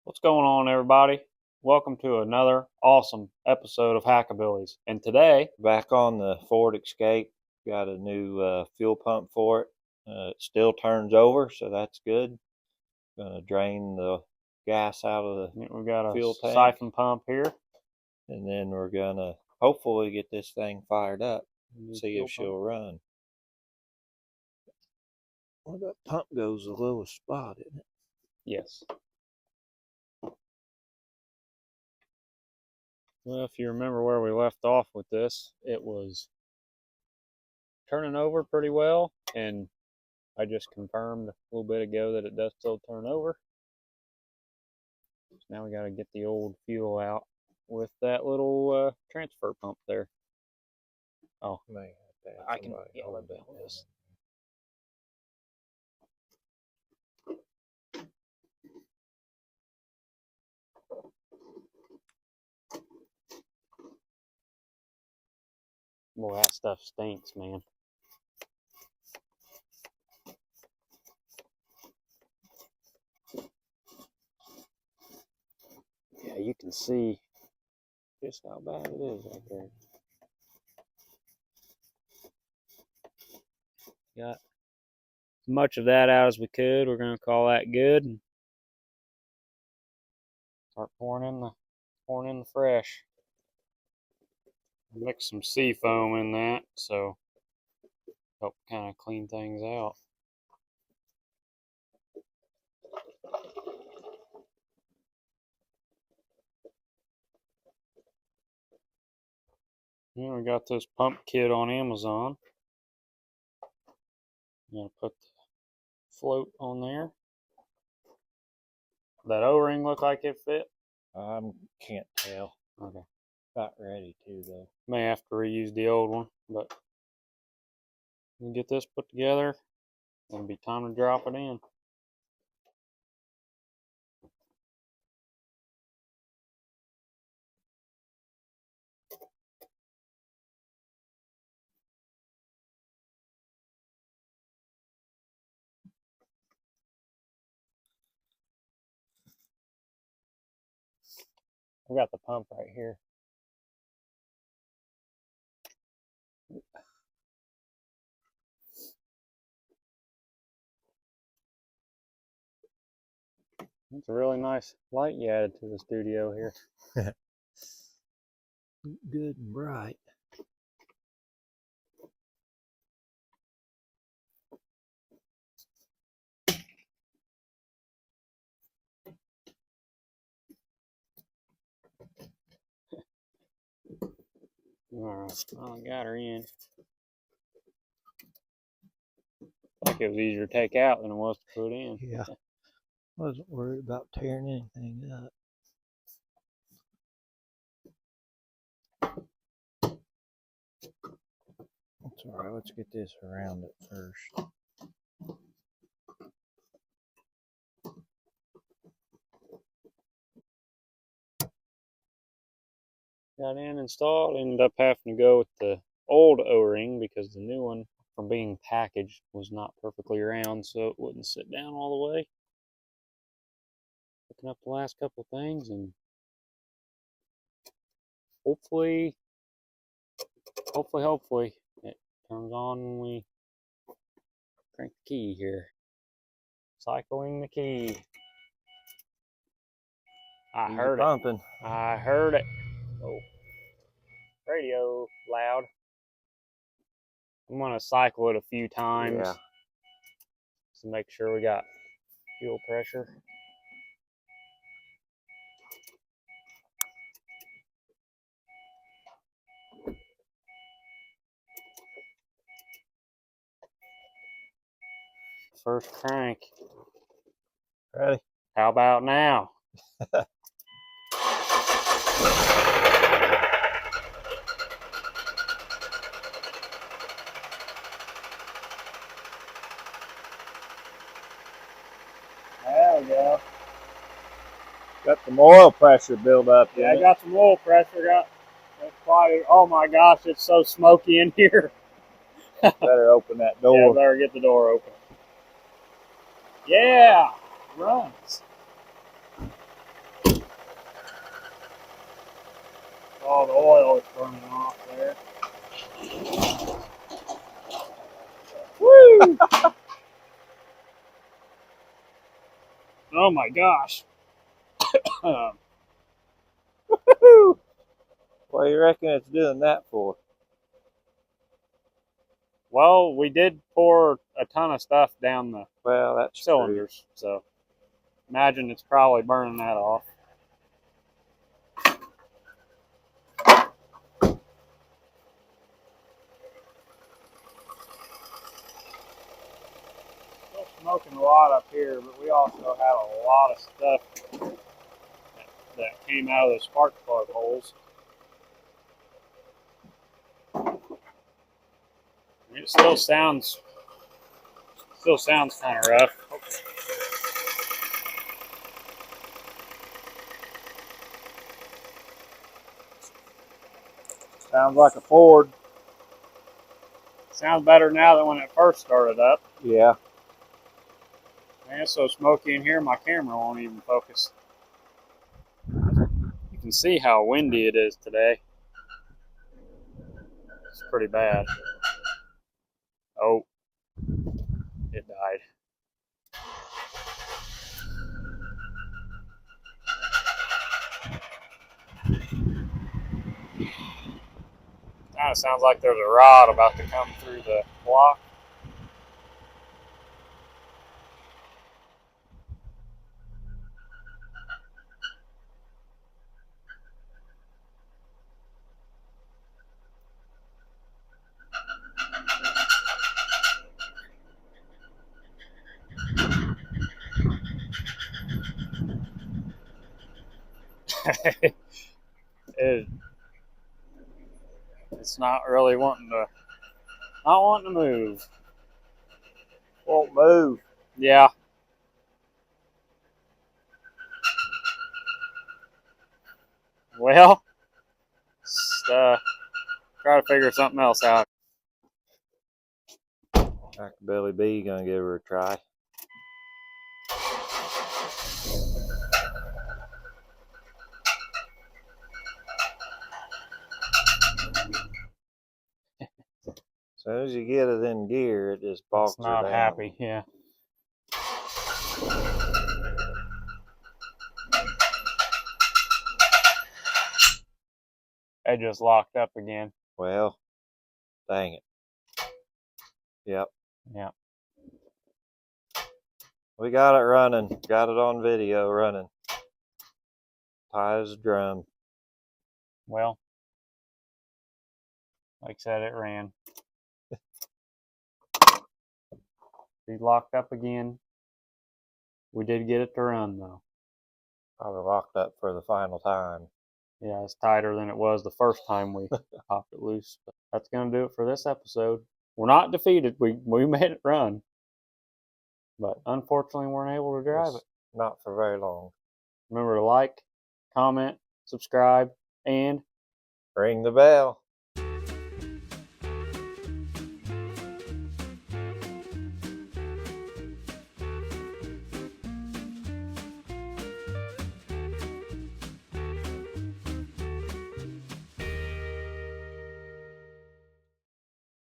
What's going on, everybody? Welcome to another awesome episode of Hackabillies. And today, Back on the Ford Escape, got a new fuel pump for it. It still turns over, so that's good. Gonna drain the gas out of the we've got a fuel tank, siphon pump here. and then we're gonna hopefully get this thing fired up, see if she'll run. Well, that pump goes the lowest spot, isn't it? Yes. Well, if you remember where we left off with this, it was turning over pretty well, and I just confirmed a little bit ago that it does still turn over. So now we got to get the old fuel out with that little transfer pump there. Oh, I can yell about this. Boy, that stuff stinks, man. Yeah, you can see just how bad it is right there. Got as much of that out as we could. We're going to call that good. And start pouring in the fresh. Mix some sea foam in that, so help kind of clean things out. And we got this pump kit on Amazon. I'm gonna put the float on there. That O-ring look like it fit? Can't tell. Okay. Not ready to though. May have to reuse the old one, but we get this put together. It'll be time to drop it in. We got the pump right here. That's a really nice light you added to the studio here. Good and bright. Alright, well, I got her in. Like it was easier to take out than it was to put in. Yeah. Wasn't worried about tearing anything up. That's alright, let's get this around it first. Got in installed, ended up having to go with the old O-ring because the new one, from being packaged, was not perfectly round, so it wouldn't sit down all the way. Looking up the last couple of things, and hopefully it turns on when we crank the key here. Cycling the key. I heard it. I heard it. Oh, radio loud. I'm gonna cycle it a few times to make sure we got fuel pressure. First crank. Ready? How about now? There we go. Got some oil pressure build up. Yeah, I got some oil pressure. Oh my gosh, it's so smoky in here. Better open that door. Yeah, better get the door open. Yeah, runs. oil is burning off there. Woo! Oh my gosh. What do you reckon it's doing that for? Well, we did pour a ton of stuff down the Well, that's cylinders, so imagine it's probably burning that off. Still smoking a lot up here, but we also had a lot of stuff that came out of the spark plug holes. It still sounds kind of rough. Sounds like a Ford. Sounds better now than when it first started up. Yeah. Man, it's so smoky in here, my camera won't even focus. You can see how windy it is today. It's pretty bad. Oh, it died. Kind of sounds like there's a rod about to come through the block. It's not really wanting to move. Won't move. Yeah. Well, try to figure something else out. Billy B gonna give her a try. As soon as you get it in gear, it just bogs It's not her down. happy, yeah. I just locked up again. Well, dang it. Yep. Yeah. We got it running. Got it on video running. Tight as a drum. Well, like I said, it ran. He's locked up again. We did get it to run, though. Probably locked up for the final time. Yeah, it's tighter than it was the first time we popped it loose. But that's going to do it for this episode. We're not defeated. We made it run. But unfortunately, we weren't able to drive it. Not for very long. Remember to like, comment, subscribe, and ring the bell.